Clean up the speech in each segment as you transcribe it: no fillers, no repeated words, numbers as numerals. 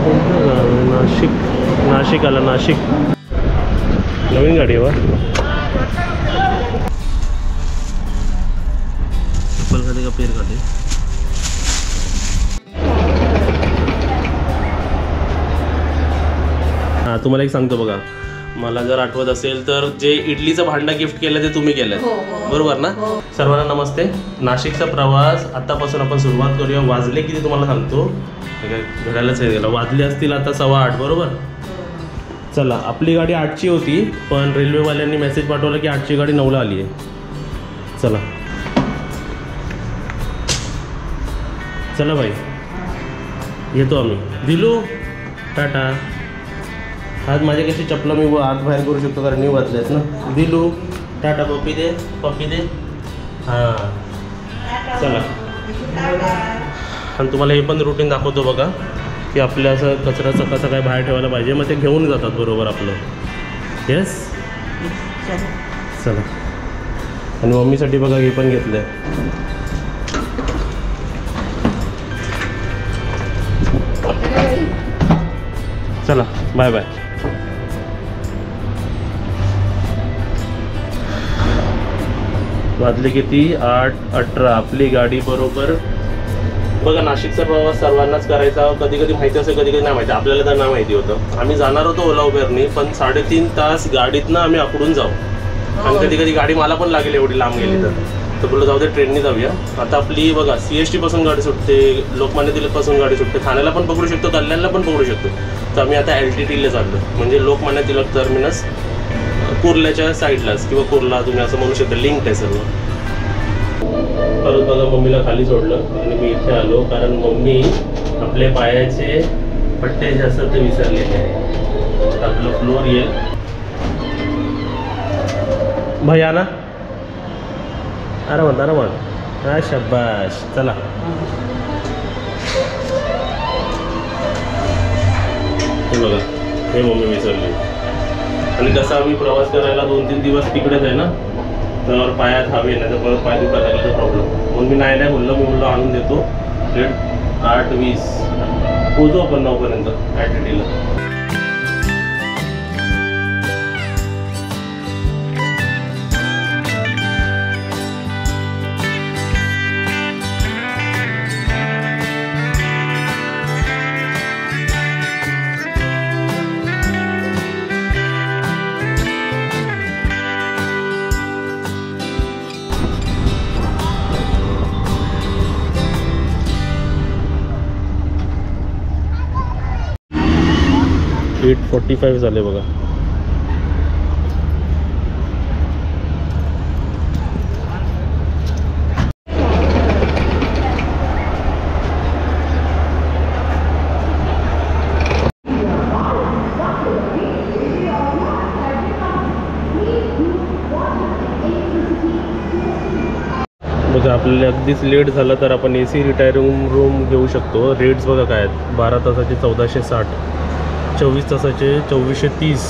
कोणतं गाव आहे? नाशिक. नाशिक आलं. नाशिक नवीन गाडी आहे. चप्पल खाते का पेर खाते? हां, तुम्हाला एक सांगतो बघा, मला जर आठवत असेल तर जे इडलीचं भांडं गिफ्ट केलं ते तुम्ही केलं, बरोबर ना? सर्वांना नमस्ते. नाशिकचा प्रवास आतापासून आपण सुरुवात करूया. वाजले किती तुम्हाला सांगतो, घड्यालाच आहे गेला, वाजले असतील आता 8:15, बरोबर? चला, आपली गाडी 8ची होती, पण रेल्वेवाल्यांनी मेसेज पाठवला की 8ची गाडी 9ला आली आहे. चला चला भाई, येतो आम्ही. दिलू टाटा. आज माझ्या कशी चपला मी आत बाहेर करू शकतो कारण मी वाचले आहेत ना. दिलू टाटा. पप्पी दे, पप्पी दे. हां, चला. आणि तुम्हाला हे पण रुटीन दाखवतो बघा की आपल्या असं कचरा कसं काय बाहेर ठेवायला पाहिजे, मग ते घेऊन जातात बरोबर आपलं. येस, चला. आणि मम्मीसाठी बघा हे पण घेतलं आहे. चला, बाय बाय. वाजले किती? 8:18. आपली गाडी बरोबर. बघा, नाशिकचा प्रवास सर्वांनाच करायचा. कधी कधी माहिती असेल, कधी कधी नाही माहिती. आपल्याला तर नाही माहिती होतं. आम्ही जाणार होतो ओला उबेरनी, पण 3.5 तास गाडीतनं आम्ही आकडून जाऊ. आणि कधी कधी गाडी मला पण लागेल एवढी लांब गेली तर बोललो जाऊ दे, ट्रेननी जाऊया. आता आपली बघा CST पासून गाडी सुटते, लोकमान्य टिळकपासून गाडी सुटते, ठाण्याला पण पकडू शकतो, कल्याणला पण पकडू शकतो. तर आम्ही आता LTTला चाललो, म्हणजे लोकमान्य टिळक टर्मिनस कुर्ल्याच्या साईडलाच, किंवा कुर्ला तुम्ही असं म्हणू शकता, लिंक आहे सर्व. परत बघा, मम्मीला खाली सोडलं आणि मी इथे आलो कारण मम्मी आपले पायाचे पट्टे जे असतात ते विसरलेले आहे. आपलं फ्लोर येईल. भैया ना, आरामात आरामात. हा, शाबाश. चला, हे बघा, हे मम्मी विसरली. आणि कसं आम्ही प्रवास करायला 2-3 दिवस तिकडेच आहे ना, तर पायात हवे नाही तर परत पाय दुखायला लागला तर प्रॉब्लेम. म्हणून मी नाही बोललो, मी बोललो आणून देतो. 8:20 पोहोचू आपण 9पर्यंत LTTला. - 8:45 झाले बघा. बघा, आपल्याला अगदीच लेट झालं तर आपण AC रिटायरिंग रूम घेऊ शकतो. रेट्स बघा काय आहेत. 12 तासाचे 1460, 24 तासाचे 2430.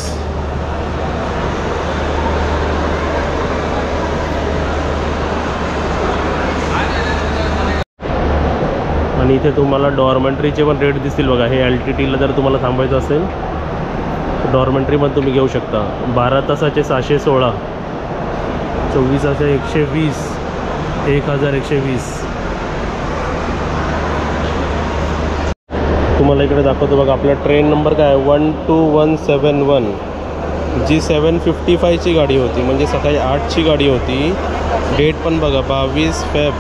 आणि इथे तुम्हाला डॉर्मेंटरीचे पण रेट दिसतील बघा. हे LTTला जर तुम्हाला थांबायचं असेल तर डॉर्मेंटरी पण तुम्ही घेऊ शकता. 12 तासाचे 716, 24 तासाचे 120, 1120. तुम्हाला इकडे दाखवतो बघा. आपला ट्रेन नंबर काय आहे? 12171. जी 7:55ची गाडी होती, म्हणजे सकाळी 8ची गाडी होती. डेट पण बघा 22 फेब.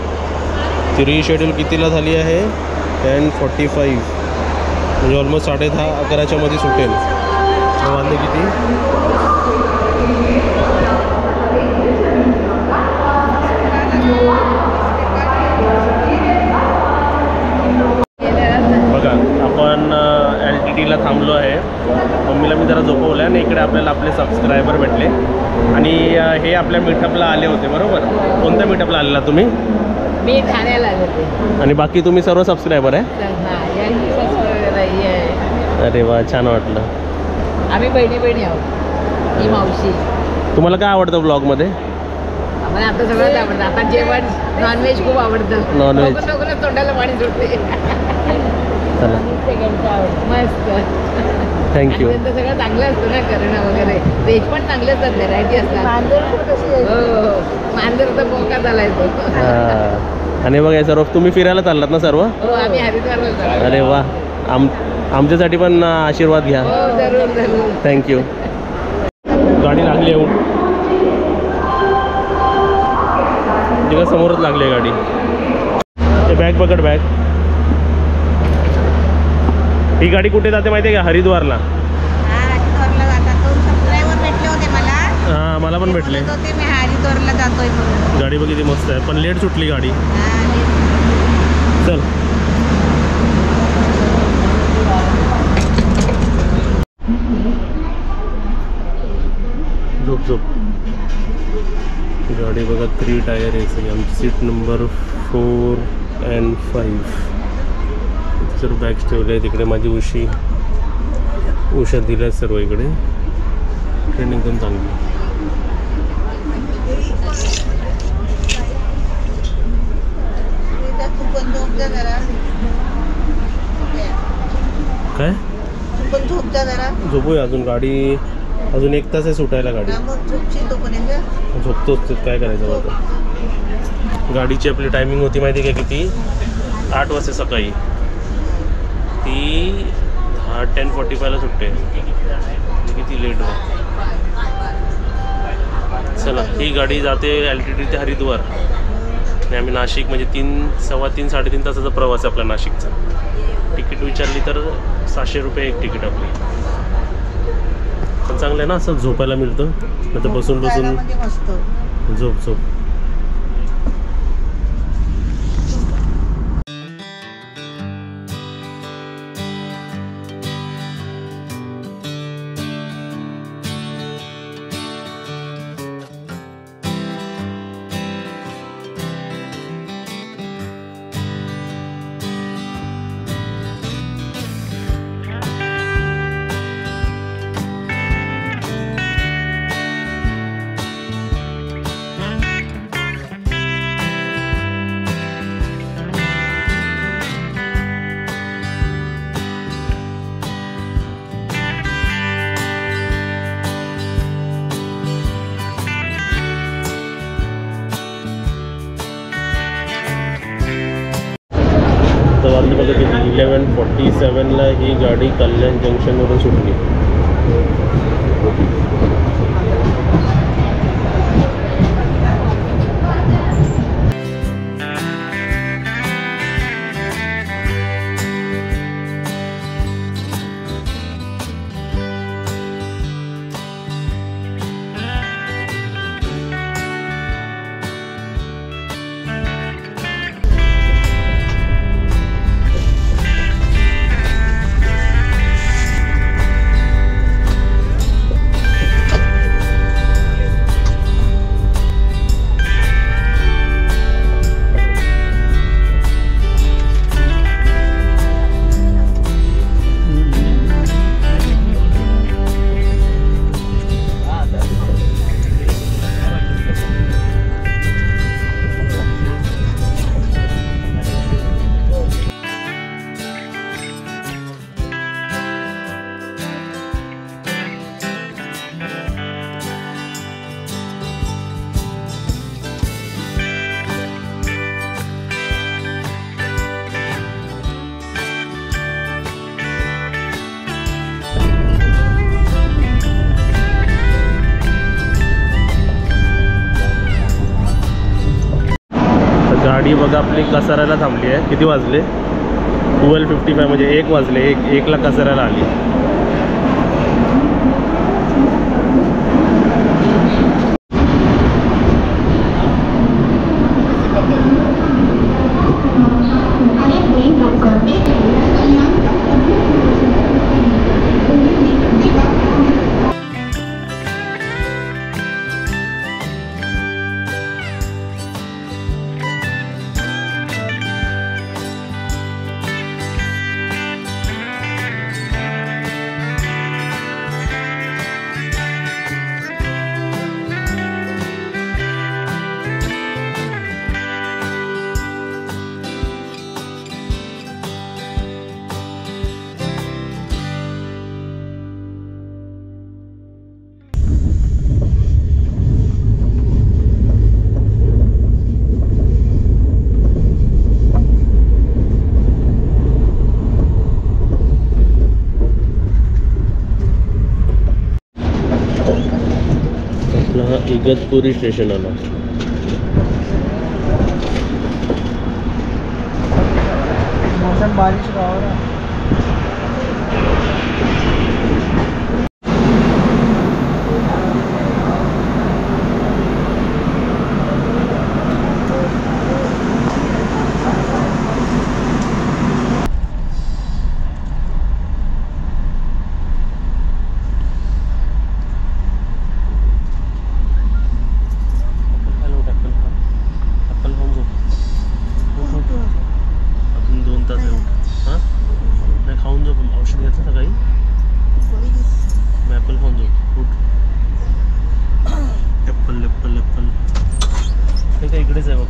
ती रिशेड्यूल कितीला झाली आहे? 10:45, म्हणजे ऑलमोस्ट 10:30, 11च्या मध्ये सुटेल. वाजले किती? बघा, आपण LTTला थांबलो आहे. मम्मीला मी जरा झोपवलं आहे आणि इकडे आपल्याला आपले सबस्क्रायबर भेटले. आणि हे आपल्या मीटअपला आले होते, बरोबर? कोणत्या मीटअपला आलेला तुम्ही? मी ठाण्याला आले होते. आणि बाकी तुम्ही सर्व सबस्क्रायबर आहे? अरे वा, छान वाटलं. आम्ही बहिणी बहिणी आहोत. ही मावशी. तुम्हाला काय आवडतं ब्लॉगमध्ये? आम्हाला आता सगळंच आवडतं. आता जेवण नॉनव्हेज खूप आवडतं. नॉनव्हेज तोंडाला पाणी सुटते. चला सेकंडचा आवड मस्त. थँक्यू. आणि त्यांचं सगळं चांगलं असतं ना करणं वगैरे. व्हेज पण चांगले असतात व्हेरायटी असतात. हो मांजर तर पोका झालाय तो. हां आणि बघा सर्व तुम्ही फिरायला चाललात ना सर्व? हो आम्ही हरिद्वारला जातो. अरे वा आमच्यासाठी पण आशीर्वाद घ्या. हो जरूर जरूर. थँक्यू. गाडी लागली येऊन तिकडे समोरच लागली आहे गाडी. ते बॅग पकड बॅग. ही गाडी कुठे जाते माहिती आहे का? हरिद्वारला. हरिद्वारला जातात. 2 सप्लायवर भेटले होते मला. हां मला पण भेटले. मी हरिद्वारला जातोय म्हणून. गाडी बघ किती मस्त आहे पण लेट सुटली गाडी. चल झोप झोप. गाडी बघा 3 टायर आहे सगळी. आमची सीट नंबर 4 and 5. सर्व बॅग्स ठेवले आहे तिकडे. माझी उषा दिल्या सर्व इकडे. ट्रेन एकदम चांगली. काय झोपूया अजून. गाडी अजून 1 तास आहे सुटायला गाडी. झोपतोच काय करायचं होतं. गाडीची आपली टायमिंग होती माहिती आहे का किती? 8 वाजता सकाळी. ती 10:45ला सुटते. किती लेट आहे. चला ही गाडी जाते LTT ते हरिद्वार आणि आम्ही नाशिक म्हणजे 3, 3.5 तासाचा प्रवास आहे आपला नाशिकचा. तिकीट विचारली तर 700 रुपये एक तिकीट आपली. पण चांगलं आहे ना असं झोपायला मिळतं. नाही तर बसून झोप. वाजले बघा किती 11:47ला ही गाडी कल्याण जंक्शनवरून सुटली. गाडी बघा आपली कसाऱ्याला थांबली आहे. किती वाजले? 12:55 म्हणजे 1 वाजले. 1ला कसाऱ्याला आली. इगतपुरी स्टेशन आला. मौसम बारिश का हो रहा है. इकडेच आहे बघ.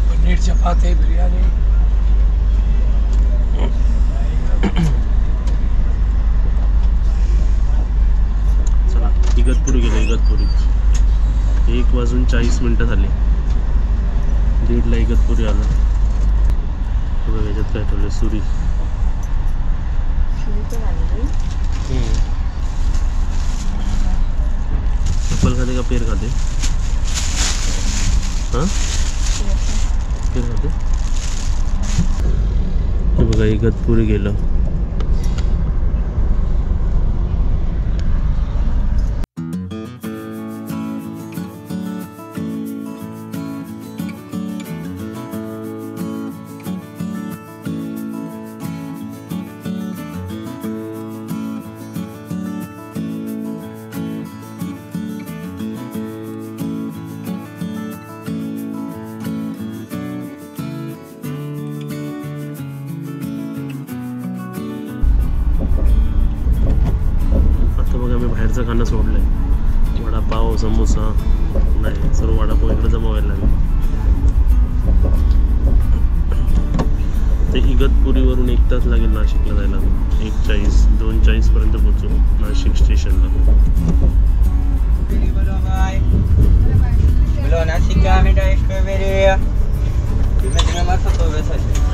पनीर चपाती बिर्याणी. चला इगतपुरी गेलो. इगतपुरी 1:40 झाली. 1:30ला इगतपुरी आलं. बघा याच्यात काय ठेवलं. सुरी. चप्पल खाते का पेर खाते? हां पेर खाते. हे बघा इगतपुरी गेलं. बाहेरचं खाणं सोडलंय. वडापाव समोसा नाही, सर्व वडापाव इकडे जमा व्हायला लागले. ते इगतपुरीवरून 1 तास लागेल नाशिकला जायला. 1:40-2:40 पर्यंत पोहोचू नाशिक स्टेशनला.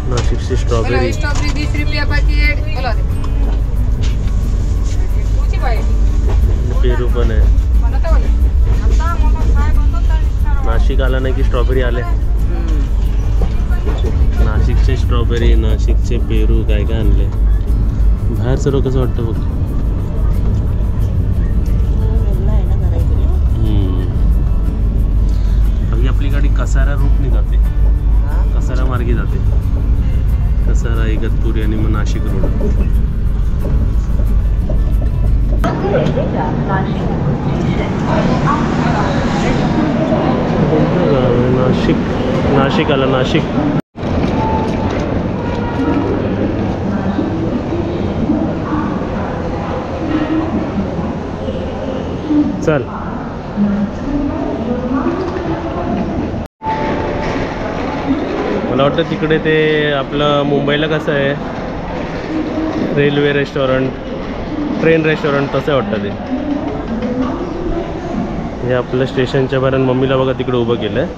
नाशिकची स्ट्रॉबेरी. स्ट्रॉबेरी 20 रुपया पाकिट. बोला पेरू पण आहे. नाशिक आला नाही की स्ट्रॉबेरी आले. नाशिकचे स्ट्रॉबेरी, नाशिकचे पेरू काय काय आणले. बाहेर सर्व कसं वाटतं बघ. अगदी आपली गाडी कसारा रूटने जाते. कसारा मार्गे जाते. कसारा, इगतपुरी आणि मग नाशिक रोड. नाशिक आला. नाशिक चल. मला वाटतं तिकडे ते आपलं मुंबईला कसं आहे रेल्वे रेस्टॉरंट, ट्रेन रेस्टॉरंट तसं वाटतं ते. हे आपलं स्टेशनच्या बाहेर मम्मीला बघा तिकडे उभं केलं आहे.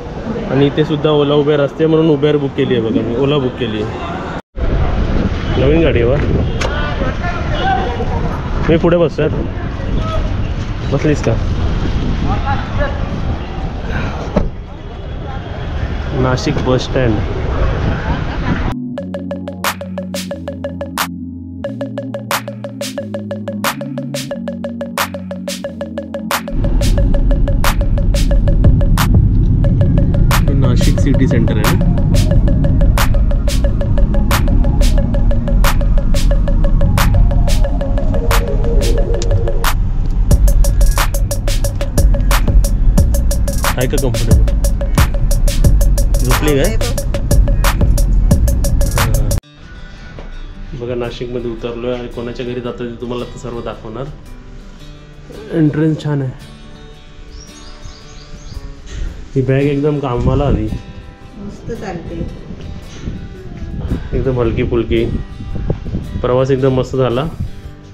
आणि इथे सुद्धा ओला उबेर असते म्हणून उबेर बुक केली आहे बघा. मी ओला बुक केली आहे. नवीन गाडी आहे बा. मी पुढे बस सर. बसलीस का? Nashik bus stand. Nashik city centre आहे ना. आहे का कम्फर्टेबल? झोपली काय? बघा नाशिकमध्ये उतरलो आहे. कोणाच्या घरी जातो ते तुम्हाला तर सर्व दाखवणार. एंट्रन्स छान आहे. ही बॅग एकदम कामाला आली. मस्त चालते. एकदम हलकी फुलकी. प्रवास एकदम मस्त झाला.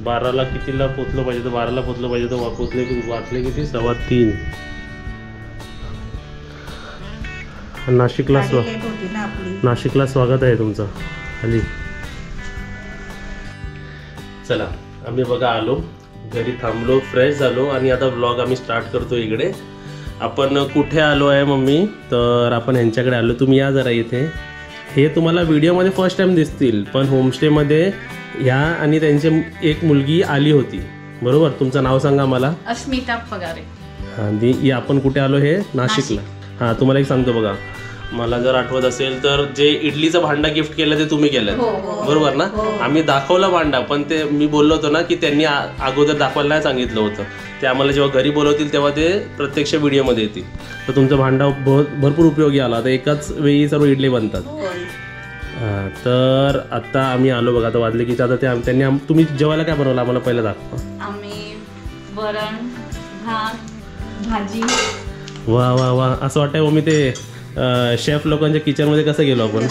12ला कितीला पोचलो पाहिजे तर 12ला पोचलो पाहिजे तर वाचले किती 3:15. नाशिकला स्वागत आहे तुमचं खाली. चला आम्ही बघा आलो घरी, थांबलो, फ्रेश झालो आणि आता व्लॉग आम्ही स्टार्ट करतो इकडे. आपण कुठे आलो आहे मम्मी, तर आपण ह्यांच्याकडे आलो. तुम्ही या जरा इथे. हे तुम्हाला व्हिडिओमध्ये फर्स्ट टाइम दिसतील, पण होमस्टेमध्ये ह्या आणि त्यांची एक मुलगी आली होती, बरोबर? तुमचं नाव सांगा मला. अस्मिता पगारे. हां, आपण कुठे आलो? हे नाशिकला. हां, तुम्हाला एक सांगतो बघा, मला जर आठवत असेल तर जे इडलीचं भांडा गिफ्ट केलं ते तुम्ही केलं, बरोबर ना? आम्ही दाखवलं भांडा, पण ते मी बोललो होतो ना की त्यांनी अगोदर दाखवायला नाही सांगितलं होतं. ते आम्हाला जेव्हा घरी बोलवतील तेव्हा ते प्रत्यक्ष व्हिडिओमध्ये येतील. तर तुमचं भांडा भरपूर उपयोगी आला. आता एकाच वेळी सर्व इडली बनतात. हां, तर आता आम्ही आलो बघा. आता वाजले की आता त्यांनी तुम्ही जेवायला काय बनवलं आम्हाला पहिलं दाखवा. आम्ही वरण, भात, भाजी. वा वा वा, असं वाटतंय मम्मी ते शेफ लोकांच्या किचनमध्ये कसं गेलो आपण.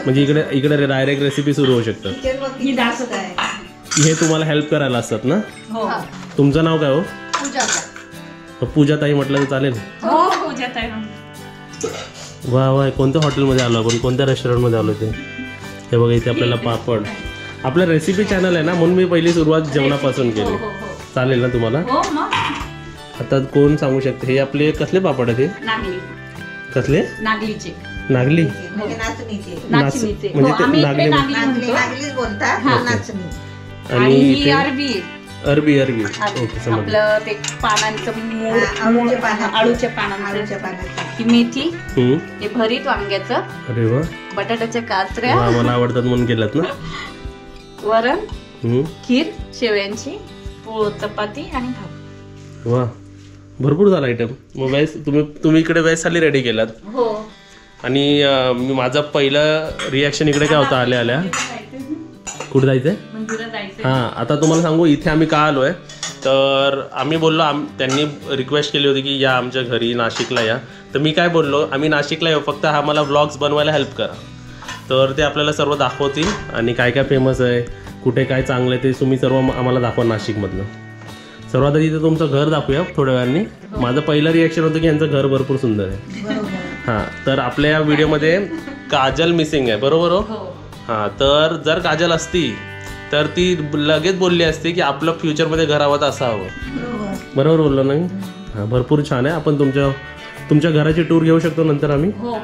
म्हणजे इकडे डायरेक्ट रेसिपी सुरू होऊ शकतात. ही दासत आहे. हे तुम्हाला हेल्प करायला असतात ना? हो. तुमचं नाव काय हो? पूजा. पूजा ताई म्हटलं तर चालेल? हो, पूजा ताई. वा वा, कोणत्या हॉटेलमध्ये आलो आपण, कोणत्या रेस्टॉरंटमध्ये आलो ते? हे बघा, इथे आपल्याला पापड. आपलं रेसिपी चॅनल आहे ना, म्हणून मी पहिली सुरुवात जेवणापासून केली. चालेल ना तुम्हाला? हो मग. आता कोण सांगू शकते हे आपले कसले पापड आहेत? हे नागली. कसले? नागलीचे. नागली म्हणजे नाचणीचे. नाचणीचे. म्हणजे हो, ते आम्ही नागली इकडे नागली नागली म्हणतो. नागलीच बोलतात. हा. नाचणी. आणि आणि ही इथे अरबी. अरबी. ओके, समजलं. आपलं ते पानांचं हा, मूळ, पानाचं. आळूच्या पानांचं. आळूच्या पानाची. ही मेथी. हम्म. हे भरीत वांग्याचं. अरे वा बटाट्याच्या काचऱ्या. वा, मला आवडतात म्हणून केलं ना. वरण, हम्म. खीर, शेवयांची, पोळ, चपाती आणि भात. वा, भरपूर झाला आयटम. मग वेज तुम्ही इकडे वेज थाली रेडी केलात. हो. आणि मी माझा पहिलं रिॲक्शन इकडे काय होतं आल्या आल्या, कुठे जायचंय? मंदिरात जायचं. हां, आता तुम्हाला सांगू इथे आम्ही का आलो आहे. तर आम्ही बोललो त्यांनी रिक्वेस्ट केली होती की या आमच्या घरी नाशिकला या. तर मी काय बोललो, आम्ही नाशिकला येऊ, फक्त आम्हाला व्लॉग्स बनवायला हेल्प करा. तर ते आपल्याला सर्व दाखवतील आणि काय काय फेमस आहे, कुठे काय चांगलं आहे ते तुम्ही सर्व आम्हाला दाखवा नाशिकमधलं. सर्वात आधी इथे तुमचं घर दाखवूया थोड्या वेळाने. माझं पहिलं रिॲक्शन होतं की यांचं घर भरपूर सुंदर आहे. हां, तर आपल्या या व्हिडिओमध्ये काजल मिसिंग आहे, बरोबर हो? हां, तर जर काजल असती तर ती लगेच बोलली असती की आपलं फ्युचरमध्ये घर हवं तर असं हवं. बरोबर बोललो ना मी? हां, भरपूर छान आहे. आपण तुमच्या घराची टूर घेऊ शकतो नंतर आम्ही. हो.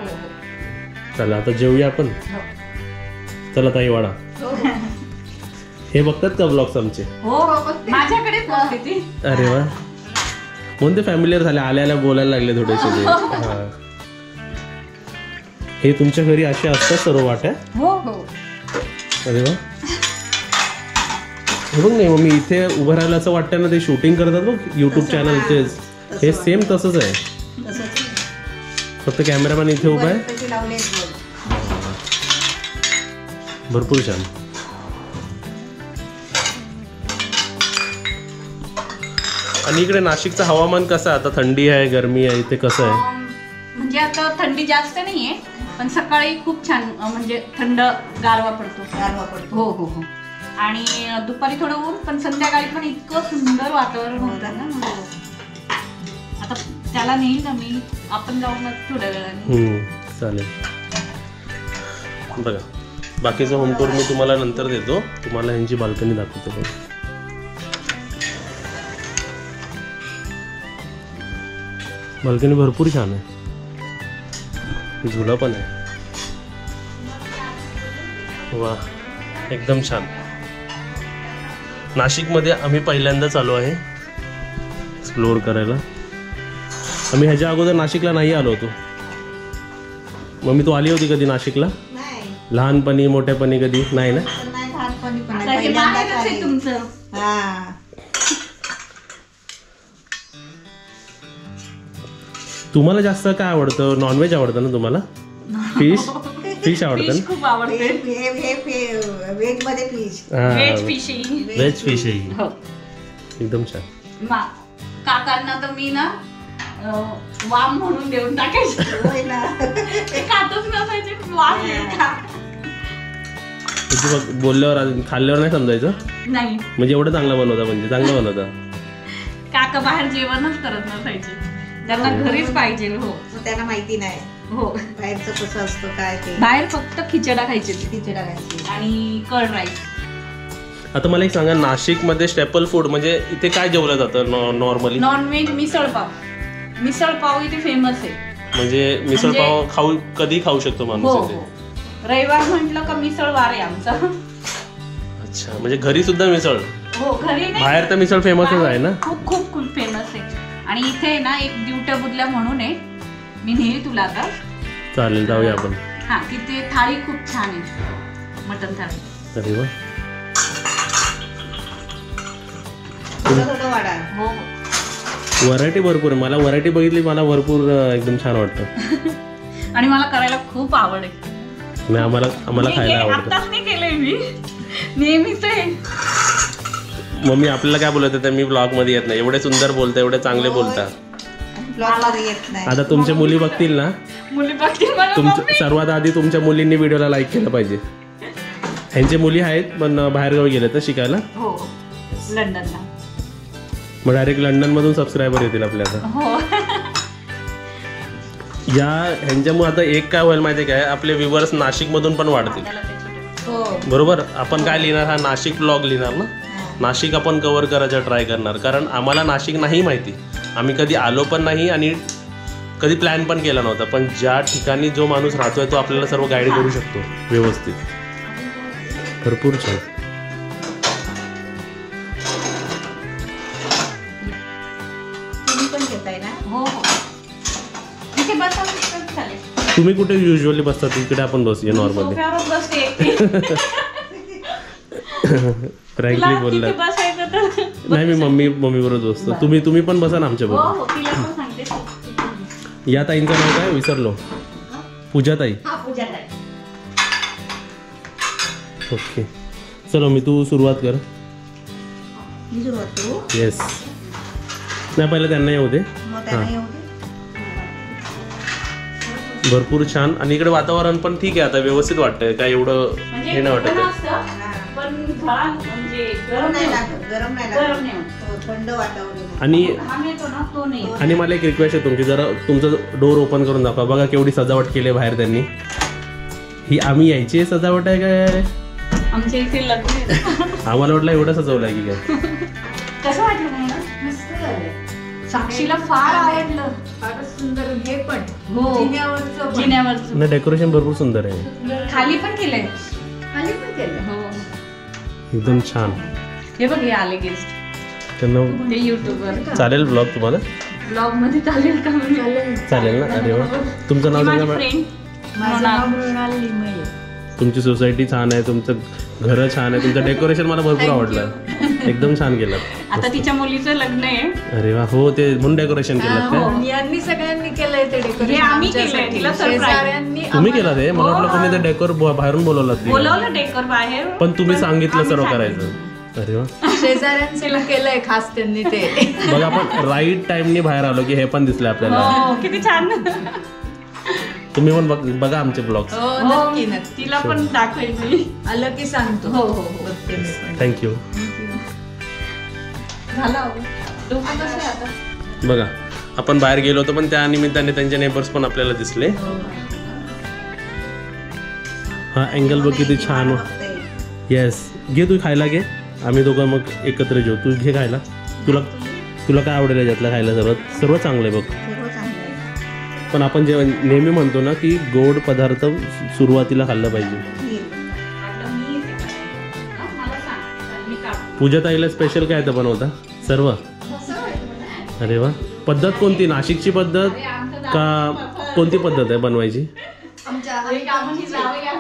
चला आता जेवूया आपण. चला ताई वाडा. हे बघतात का ब्लॉग्स आमचे? हो, माझ्याकडेच बघते ती. अरे वा, म्हणून ते फॅमिलियर झाले, आल्या बोलायला लागले थोडेसे. हां, हे तुमच्या घरी असे असतात सर्व वाट्या? हो. अरे वा, हे बघ नाही मग मी इथे उभं राहिलं असं वाटतं ना, ते शूटिंग करतात बघ युट्यूब चॅनलचे. हे सेम तसंच आहे, फक्त कॅमेरामॅन इथे उभा आहे. तशी लावली आहेत वर. भरपूर छान. आणि इकडे नाशिकचं हवामान कसं आहे आता? थंडी आहे, गरमी आहे, इथे कसं आहे? म्हणजे आता थंडी जास्त नाहीये, पण सकाळी खूप छान म्हणजे थंड गारवा पडतो. गारवा पडतो. हो. आणि दुपारी थोडं ऊन, पण संध्याकाळी पण इतकं सुंदर वातावरण होतं ना. आता त्याला नेईल ना मी, आपण जाऊ ना थोड्या वेळाने. चालेल. बघा, बाकीचं होम टूर मी तुम्हाला नंतर देतो. तुम्हाला ह्यांची बाल्कनी दाखवतो. बघा, बाल्कनी भरपूर छान आहे. झुला पण आहे. वा, एकदम छान. नाशिकमध्ये आम्ही पहिल्यांदाच आलो आहे एक्सप्लोअर करायला. आम्ही ह्याच्या अगोदर नाशिकला नाही आलो होतो. मम्मी तू आली होती कधी नाशिकला? नाही. लहानपणी, मोठ्यापणी कधी? नाही ना? तर नाही, लहानपणी पण नाही. आता हे पहिल्यांदाच बाहेरच आहे आली. तुमचं. हा. तुम्हाला जास्त काय आवडतं? नॉनव्हेज आवडतं ना तुम्हाला? फिश आवडतं फिश खूप आवडते. व्हेज मध्ये फिश. ना? Veg fish. व्हेज फिश आहे ही. हो. एकदम छान. काकांना तर मी ना वाम म्हणून देऊन टाकायचे. होय ना. ते खातच नसायचे. वाम खा. तू बघ, बोलल्यावर खाल्ल्यावर नाही समजायचं नाही, म्हणजे एवढं चांगलं बनवता, म्हणजे चांगलं बनवता. काका बाहेर जेवणच करत नसायचे, त्यांना घरीच पाहिजे. हो. मग त्यांना माहिती नाही हो, बाहेरचं कसं असतं काय ते. बाहेर फक्त खिचडा खायचे ते खिचडा खायची. आणि कर्ड राईस. आता मला एक सांगा, नाशिकमध्ये स्टेपल फूड म्हणजे इथे काय जेवलं जातं नॉर्मली? नॉनव्हेज मिसळ पाव. मिसळ पाव इथे फेमस आहे. म्हणजे मिसळ पाव खाऊ कधी खाऊ शकतो हो माणूस इथे? हो. रविवार म्हटलं का मिसळ वार आहे आमचा. अच्छा, म्हणजे घरी सुद्धा मिसळ? हो घरी नाही, बाहेर तर मिसळ फेमसच आहे ना. खूप खूप खूप फेमस आहे. आणि इथे ना एक दिवट्या बुदल्या म्हणून आहे, मी नेली तुला आता. चालेल, जाऊया आपण. हा, तिथे थाळी खूप छान आहे, मटन थाळी. अरे वा. थोडं थोडं वाढा. हो हो. व्हरायटी भरपूर आहे. मला व्हरायटी बघितली, मला भरपूर एकदम छान वाटतं. आणि मला करायला खूप आवड आहे. आणि आम्हाला खायला आवडतं. आताच नाही केलंय मी, नेहमीच आहे. मम्मी आपल्याला काय बोलत होत्या, मी ब्लॉग मध्ये येत नाही. एवढे सुंदर बोलता, एवढे चांगले बोलता. ब्लॉग मध्ये येत नाही. आता तुमच्या मुली बघतील ना, मुली बघतील मला, तुमच्या सर्वात आधी तुमच्या मुलींनी व्हिडिओला लाईक केलं पाहिजे. ह्यांचे मुली आहेत पण बाहेरगावी गेले तर शिकायला. हो, लंडनला. मग डायरेक्ट लंडन मधून सबस्क्रायबर येतील आपल्याला. हो. या ह्यांच्यामुळे आता एक काय होईल माहिती काय, आपले व्ह्युअर्स नाशिक मधून पण वाढतील. हो. बरोबर. आपण काय लिहिणार, हा नाशिक ब्लॉग लिहिणार ना. नाशिक आपण कव्हर करायचा ट्राय करणार, कारण आम्हाला नाशिक नाही माहिती. आम्ही कधी आलो पण नाही आणि कधी प्लॅन पण केला नव्हता. पण ज्या ठिकाणी जो माणूस राहतोय तो आपल्याला सर्व गाईड करू शकतो व्यवस्थित. भरपूर छान. तुम्ही पण घेताय ना? हो हो. तिथे बसा, चालेल. तुम्ही कुठे युजली बसता? तिकडे आपण बसूया नॉर्मली. सोफ्यावर बसते. फ्रँकली बोलला. तिथे बसायचं तर नाही, मी मम्मी बरोबर बसतो. तुम्ही पण बसा ना आमच्या हो बरोबर. हो, तिला पण सांगते. या ताईंचं नाव काय विसरलो? पूजा ताई. हा, पूजा ताई. ओके, चलो मी तू सुरुवात कर. मी सुरुवात करू? येस. नाही, पहिलं त्यांना येऊ दे. मग त्यांना येऊ दे. भरपूर छान. आणि इकडे वातावरण पण ठीक आहे आता, व्यवस्थित वाटतंय. काय एवढं म्हणजे हे नाही वाटत थंड आहे. असतं, पण घरा म्हणजे गरम नाही नाही लागत, गरम नाही गरम लागत. नाही होत. हो, थंड वातावरण आहे. आणि घाम येतो ना, तो नाही येत. आणि मला एक रिक्वेस्ट आहे तुमची, जरा तुमचं डोर ओपन करून दाखवा. बघा केवढी सजावट केली आहे बाहेर त्यांनी. ही आम्ही यायची सजावट आहे काय? आमच्या इथे लग्न आहे. आम्हाला वाटलं एवढं सजवलं आहे की काय. कसं वाटलं मला? मस्त झालंय. साक्षीला फार आवडलं. फारच सुंदर. हे पण हो, जिन्यावरचं पण. जिन्यावरचं. नाही, डेकोरेशन भरपूर सुंदर आहे. खाली पण केलंय. खाली पण केलं. हो, एकदम छान. हे बघ, हे आले गेस्ट. त्यांना ते युट्यूबवर चालेल ब्लॉग तुम्हाला? ब्लॉग मध्ये चालेल का? म्हणजे चालेल ना. अरे वा. तुमचं नाव सांगा मॅडम. फ्रेंड माझं नाव मृणाल लिमये. तुमची सोसायटी छान आहे, तुमचं घर छान आहे, तुमचं डेकोरेशन मला भरपूर आवडलं. एकदम छान केलं. आता तिच्या मुलीचं लग्न आहे. अरे वा. हो, ते म्हणून डेकोरेशन केलं काय? हो, यांनी सगळ्यांनी केलंय ते डेकोरेशन. हे आम्ही केलंय, तिला surprise. शेजाऱ्यांनी तुम्ही केलं ते? मला वाटलं कोणी ते डेकोर बाहेरून बोलवलं. बोलवलं डेकोर बाहेर, पण तुम्ही सांगितलं सर्व आम्ही करायचं. अरे वा. शेजाऱ्यांसाठी केलंय खास त्यांनी ते. बघा, आपण राईट टाइमनी बाहेर आलो की हे पण दिसलं आपल्याला. हो, किती छान. तुम्ही पण बघा आमचे ब्लॉग्स. हो, नक्की नक्की. तिला पण दाखवेल मी. आलं की सांगतो. हो हो हो. बघते मी पण. थँक्यू. झाला डोकं कसं आहे आता? बघा, आपण बाहेर गेलो होतो पण त्या निमित्ताने त्यांचे नेबर्स पण आपल्याला दिसले. हा अँगल बघ किती छान. येस, घे तू खायला घे. आम्ही दोघं मग एकत्र जेऊ. तू घे खायला. तुला काय आवडेल याच्यातलं खायला? सर्व चांगलं आहे बघ. सर्व चांगलं आहे. पण आपण जे नेहमी म्हणतो ना की गोड पदार्थ सुरुवातीला खाल्लं पाहिजे. आता मी येते करायला. हा, मला सांग, मी काढते. पूजा ताईला स्पेशल काय तर बनवता सर्व? अरे वा. पद्धत कोणती? नाशिकची पद्धत का कोणती पद्धत आहे बनवायची?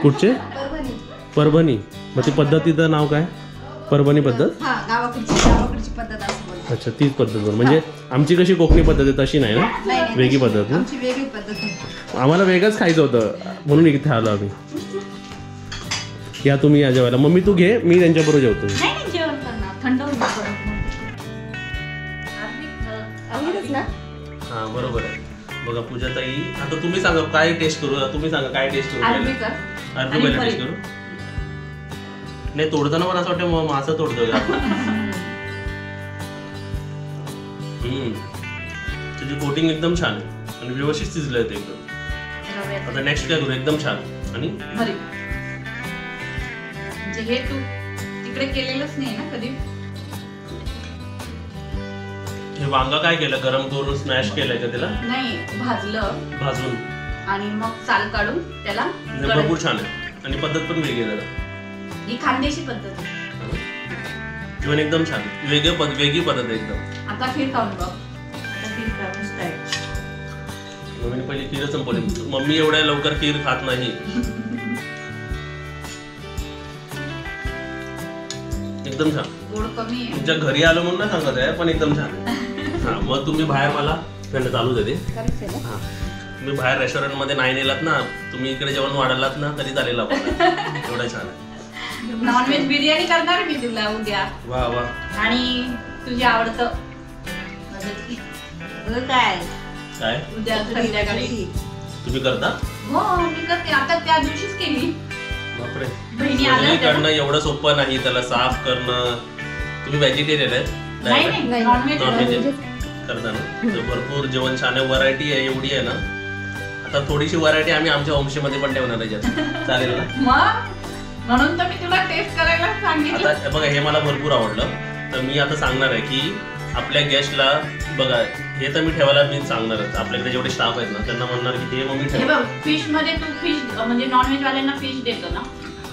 कुठचे? परभणी. मग ती पद्धतीचं नाव काय? परभणी पद्धत? हा, गावाकडची पद्धत असं बोलतात. अच्छा, तीच पद्धत म्हणजे आमची कशी कोकणी पद्धत आहे तशी नाही ना, वेगळी पद्धत ना. आमची वेगळी पद्धत आहे. आम्हाला वेगळंच खायचं होतं म्हणून इथे आलो आम्ही. या तुम्ही या जेवायला. मम्मी तू घे, मी त्यांच्याबरोबर जेवतो. नाही नाही, जेवण करणार, थंड होईल परत. आवडच ना? हा, बरोबर आहे. बघा पूजा ताई, आता तुम्ही सांगा काय टेस्ट करू. तुम्ही सांगा काय टेस्ट करू. आरबी कर. अरबी आणि पहिला परी. टेस्ट करू. नाही, तोडताना पण असं वाटतं मासा तोडतोय आपण. त्याची कोटिंग एकदम छान आहे आणि व्यवस्थित शिजलंय ते एकदम. रव्याचं. आता नेक्स्ट काय करू? एकदम छान. आणि भरीत. म्हणजे हे तू तिकडे केलेलंच नाही ना कधी? हे वांगा काय केलं, गरम करून स्मॅश केलंय का त्याला? नाही, भाजलं भाजून आणि मग साल काढून त्याला भरपूर छान आहे आणि पद्धत पण वेगळी आहे जरा. ही खानदेशी पद्धत आहे. जेवण एकदम छान, वेगळी पद्धत आहे एकदम. आता खीर खाऊन बघ. आता खीर खा, मस्त आहे. मम्मीने पहिली खीरच संपवली. मम्मी एवढ्या लवकर खीर खात नाही. एकदम छान. गोड कमी आहे. तुमच्या घरी आलो म्हणून नाही सांगत आहे, पण एकदम छान. हा, मग तुम्ही बाहेर मला चालू देते. हा, तुम्ही बाहेर रेस्टॉरंट मध्ये नाही नेलात ना, तुम्ही इकडे जेवण वाढलात ना तरी चालेल आपल्याला. एवढं छान आहे. नॉनव्हेज बिर्याणी करणार मी तुला उद्या. वा वा. आणि तुझे आवडतं काय काय उद्या संध्याकाळी तुम्ही करता? हो, मी करते. आता त्या दिवशीच केली. बापरे, बहिणी आल्या सगळी होत्या करणं ना? एवढं सोपं नाही. त्याला साफ करणं. तुम्ही व्हेजिटेरियन आहेत? नाही नाही, नॉनव्हेज. नॉनव्हेज करता ना? तर भरपूर जेवण छान आहे. व्हरायटी आहे एवढी आहे ना. आता थोडीशी व्हरायटी आम्ही आमच्या वंशीमध्ये पण ठेवणार आहे जास्त. चालेल ना? मग म्हणून तर मी तुला टेस्ट करायला सांगितलं. आता बघा, हे मला भरपूर आवडलं. तर मी आता सांगणार आहे की आपल्या गेस्टला बघा, हे तर मी ठेवायला मी सांगणारच. आपल्याकडे जेवढे स्टाफ आहेत ना त्यांना म्हणणार की हे मम्मी हे ठेवा. बघ, फिश मध्ये तू फिश म्हणजे नॉनव्हेज वाल्यांना फिश देतो ना.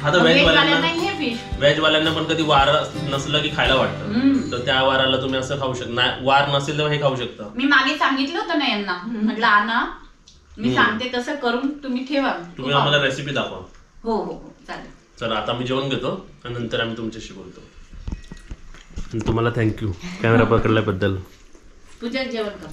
हा, तर व्हेज व्हेजवाल्यांना वाल्यांना हे फिश. व्हेजवाल्यांना पण कधी वार नसलं की खायला वाटतं. तर त्या वाराला तुम्ही असं खाऊ शकता. वार नसेल तर हे खाऊ शकता. मी मागे सांगितलं होतं ना यांना, म्हटलं आणा, मी सांगते तसं करून तुम्ही ठेवा. तुम्ही आम्हाला रेसिपी दाखवा. हो हो हो, चालेल. चला, आता आम्ही जेवण घेतो आणि नंतर आम्ही तुमच्याशी बोलतो. तुम्हाला थँक्यू कॅमेरा पकडल्याबद्दल. पूजा जेवण कर.